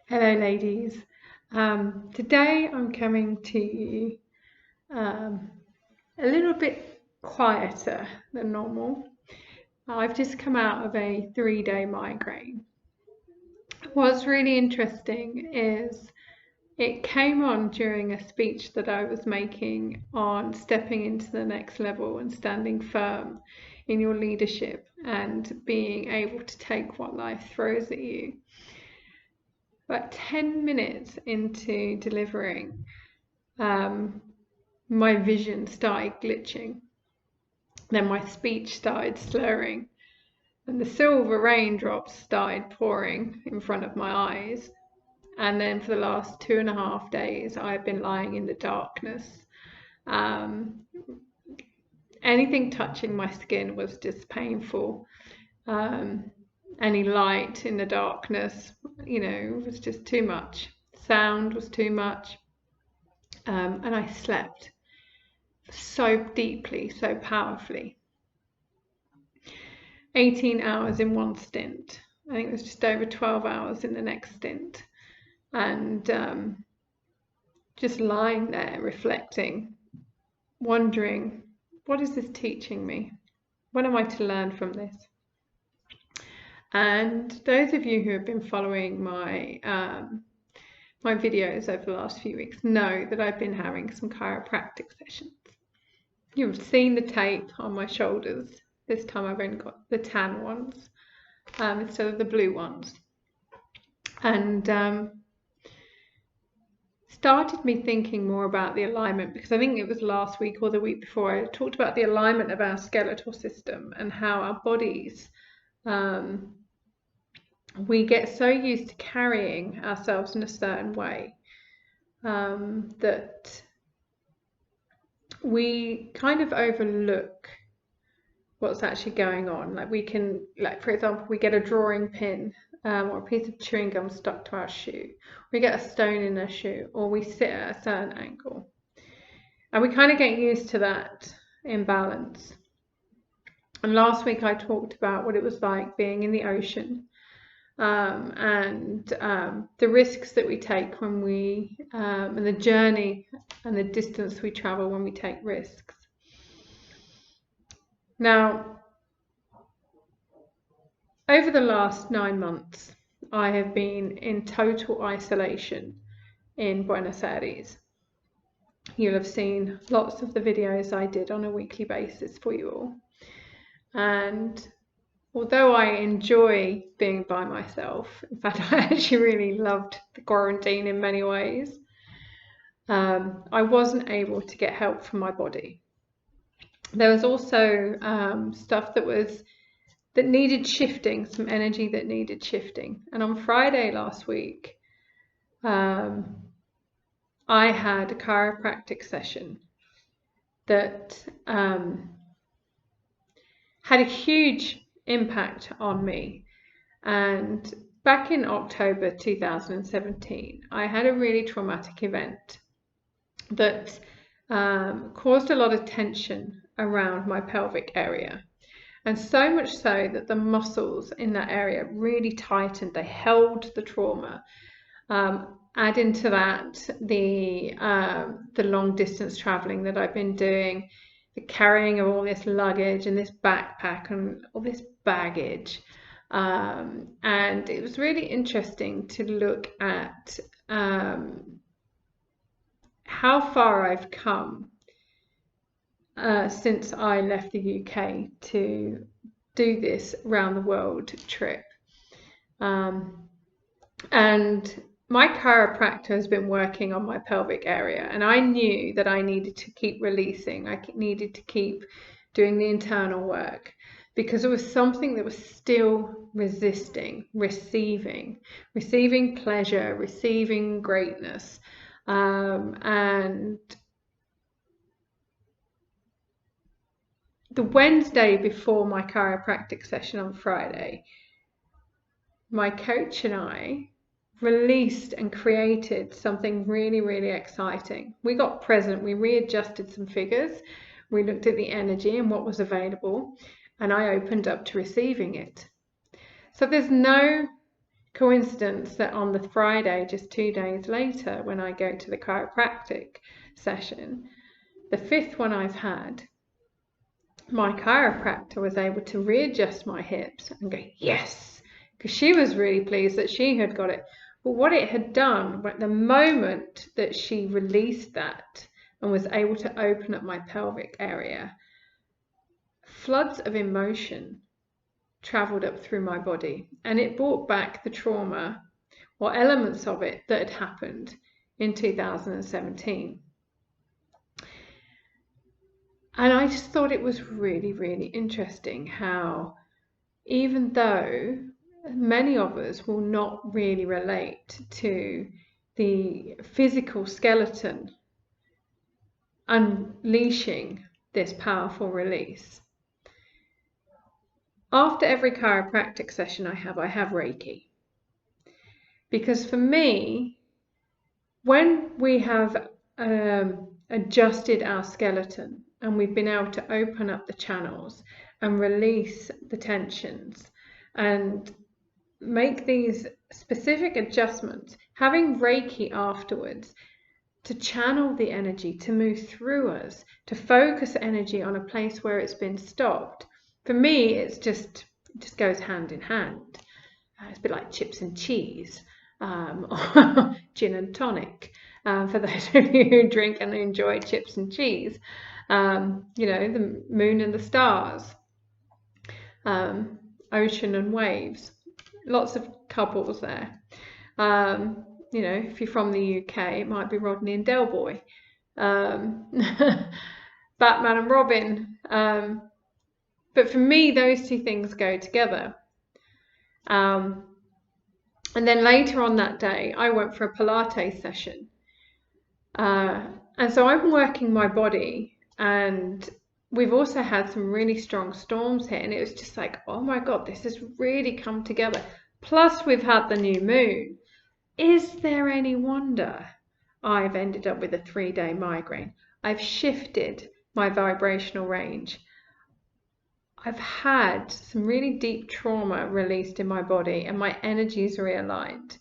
Hello, ladies. Today I'm coming to you um, a little bit quieter than normal. I've just come out of a 3-day migraine. What's really interesting is it came on during a speech that I was making on stepping into the next level and standing firm in your leadership and being able to take what life throws at you. About 10 minutes into delivering, my vision started glitching. Then my speech started slurring, and the silver raindrops started pouring in front of my eyes. And then for the last 2.5 days, I've been lying in the darkness. Anything touching my skin was just painful. Any light in the darkness, was just too much. Sound was too much. And I slept so deeply, so powerfully. 18 hours in one stint. I think it was just over 12 hours in the next stint. And just lying there, reflecting, wondering, what is this teaching me? What am I to learn from this? And those of you who have been following my my videos over the last few weeks know that I've been having some chiropractic sessions. You've seen the tape on my shoulders. This time I've only got the tan ones instead of the blue ones. And started me thinking more about the alignment, because I think it was last week or the week before I talked about the alignment of our skeletal system and how our bodies, we get so used to carrying ourselves in a certain way that we kind of overlook what's actually going on. Like we can, like for example, we get a drawing pin or a piece of chewing gum stuck to our shoe. We get a stone in our shoe, or we sit at a certain angle. And we kind of get used to that imbalance. And last week I talked about what it was like being in the ocean and the risks that we take when we, and the journey and the distance we travel when we take risks. Now, over the last 9 months, I have been in total isolation in Buenos Aires. You'll have seen lots of the videos I did on a weekly basis for you all. And although I enjoy being by myself, in fact, I actually really loved the quarantine in many ways, I wasn't able to get help from my body. There was also stuff that needed shifting, some energy that needed shifting. And on Friday last week, I had a chiropractic session that had a huge impact on me. And back in October 2017, I had a really traumatic event that caused a lot of tension around my pelvic area. And so much so that the muscles in that area really tightened. They held the trauma. Add into that the long distance traveling that I've been doing, the carrying of all this luggage and this backpack and all this baggage. And it was really interesting to look at how far I've come since I left the UK to do this round the world trip. And my chiropractor has been working on my pelvic area, and I knew that I needed to keep releasing. I needed to keep doing the internal work, because it was something that was still resisting, receiving pleasure, receiving greatness. And the Wednesday before my chiropractic session on Friday, my coach and I released and created something really, really exciting. We got present, we readjusted some figures, we looked at the energy and what was available, and I opened up to receiving it. So there's no coincidence that on the Friday, just 2 days later, when I go to the chiropractic session, the 5th one I've had, my chiropractor was able to readjust my hips and go, yes, because she was really pleased that she had got it. But what it had done, the moment that she released that and was able to open up my pelvic area, floods of emotion traveled up through my body, and it brought back the trauma or elements of it that had happened in 2017. And I just thought it was really, really interesting how, even though many of us will not really relate to the physical skeleton unleashing this powerful release, after every chiropractic session I have Reiki. Because for me, when we have adjusted our skeleton and we've been able to open up the channels and release the tensions and make these specific adjustments, having Reiki afterwards to channel the energy, to move through us, to focus energy on a place where it's been stopped, for me, it just goes hand in hand. It's a bit like chips and cheese, or gin and tonic. For those of you who drink and enjoy chips and cheese, the moon and the stars, ocean and waves. Lots of couples there. If you're from the UK, it might be Rodney and Del Boy, Batman and Robin. But for me, those two things go together. And then later on that day, I went for a Pilates session. And so I'm working my body, and we've also had some really strong storms here. And it was just like, oh my God, this has really come together. Plus, we've had the new moon. Is there any wonder I've ended up with a 3-day migraine? I've shifted my vibrational range. I've had some really deep trauma released in my body, and my energy's realigned.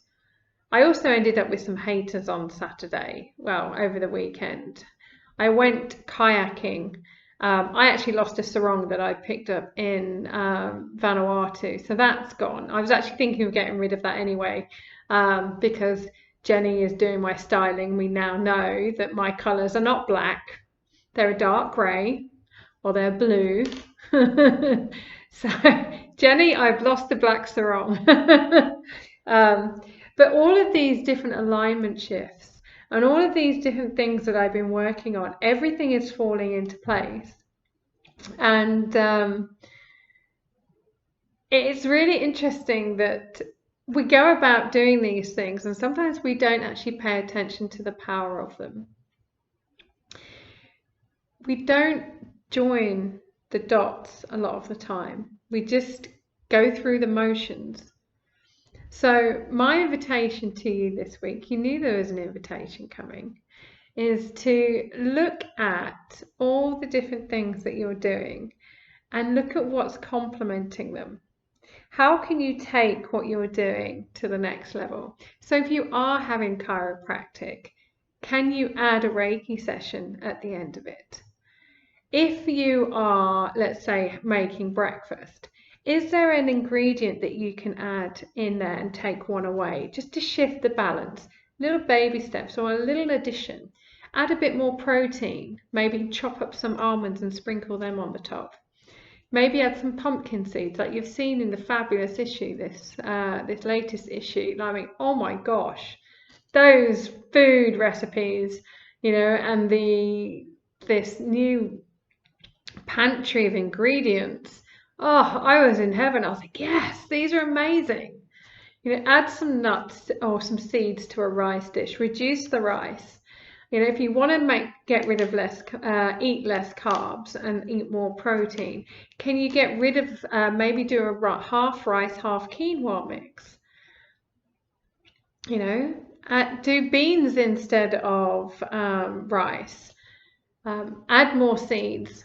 I also ended up with some haters on Saturday, over the weekend. I went kayaking. I actually lost a sarong that I picked up in Vanuatu, so that's gone. I was actually thinking of getting rid of that anyway, because Jenny is doing my styling. We now know that my colours are not black, they're a dark grey, or they're blue. So, Jenny, I've lost the black sarong. But all of these different alignment shifts and all of these different things that I've been working on, everything is falling into place. And it's really interesting that we go about doing these things and sometimes we don't actually pay attention to the power of them. We don't join the dots a lot of the time. We just go through the motions. So my invitation to you this week, you knew there was an invitation coming, is to look at all the different things that you're doing and look at what's complementing them. How can you take what you're doing to the next level? So if you are having chiropractic, can you add a Reiki session at the end of it? If you are, let's say, making breakfast, is there an ingredient that you can add in there and take one away just to shift the balance? Little baby steps or a little addition. Add a bit more protein, maybe chop up some almonds and sprinkle them on the top. Maybe add some pumpkin seeds like you've seen in the fabulous issue, this latest issue. I mean, oh my gosh, those food recipes, and this new pantry of ingredients. Oh, I was in heaven. I was like, yes, these are amazing. Add some nuts or some seeds to a rice dish. Reduce the rice. If you want to get rid of eat less carbs and eat more protein, can you get rid of maybe do a half rice, half quinoa mix? Do beans instead of rice. Add more seeds.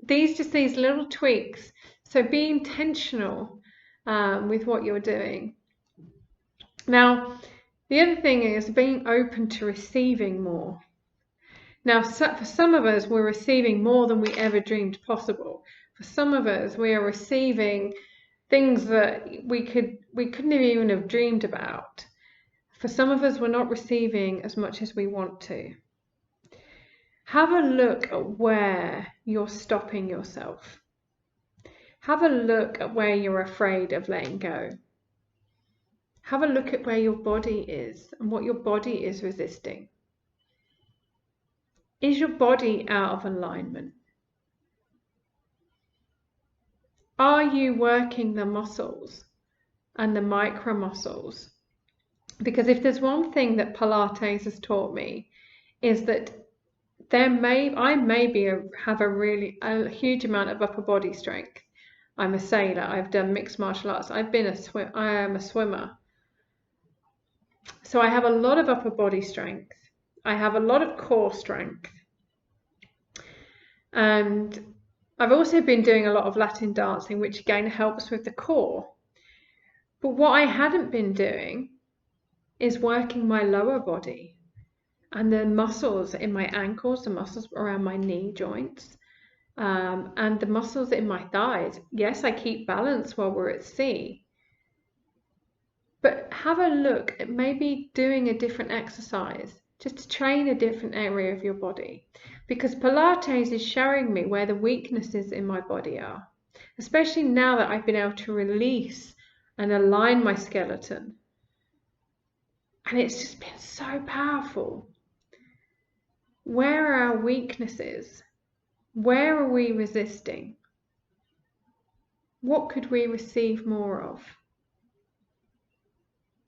These little tweaks. So be intentional with what you're doing. Now, the other thing is being open to receiving more. Now, for some of us, we're receiving more than we ever dreamed possible. For some of us, we are receiving things that we couldn't even have dreamed about. For some of us, we're not receiving as much as we want to. Have a look at where you're stopping yourself. Have a look at where you're afraid of letting go. Have a look at where your body is and what your body is resisting. Is your body out of alignment? Are you working the muscles and the micro muscles? Because if there's one thing that Pilates has taught me, is that I may have a huge amount of upper body strength. I'm a sailor. I've done mixed martial arts. I am a swimmer. So I have a lot of upper body strength. I have a lot of core strength. And I've also been doing a lot of Latin dancing, which again helps with the core. But what I hadn't been doing is working my lower body and the muscles in my ankles, the muscles around my knee joints, and the muscles in my thighs. Yes, I keep balance while we're at sea. But have a look at maybe doing a different exercise, just to train a different area of your body. Because Pilates is showing me where the weaknesses in my body are, especially now that I've been able to release and align my skeleton. And it's just been so powerful. Where are our weaknesses? Where are we resisting? What could we receive more of?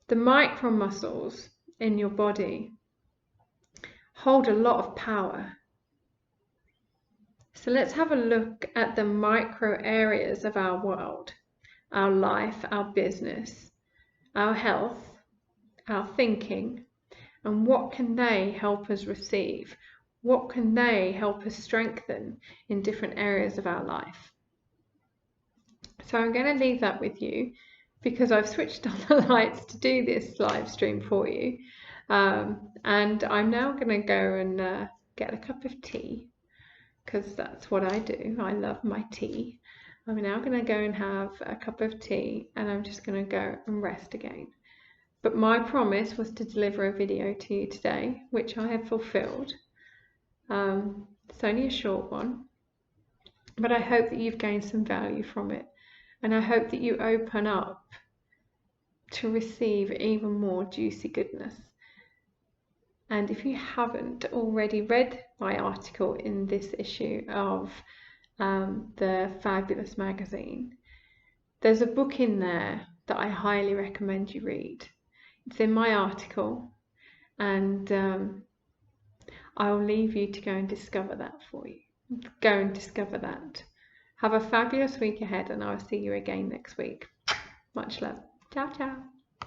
The micro muscles in your body hold a lot of power. So let's have a look at the micro areas of our world, our life, our business, our health, our thinking, and what can they help us receive? What can they help us strengthen in different areas of our life? So I'm going to leave that with you because I've switched on the lights to do this live stream for you. And I'm now going to go and get a cup of tea, because that's what I do. I love my tea. I'm now going to go and have a cup of tea, and I'm just going to go and rest again. But my promise was to deliver a video to you today, which I have fulfilled. It's only a short one, but I hope that you've gained some value from it, and I hope that you open up to receive even more juicy goodness. And if you haven't already read my article in this issue of the Fabulous magazine, there's a book in there that I highly recommend you read. It's in my article, and I'll leave you to go and discover that for you. Go and discover that. Have a fabulous week ahead, and I'll see you again next week. Much love. Ciao, ciao.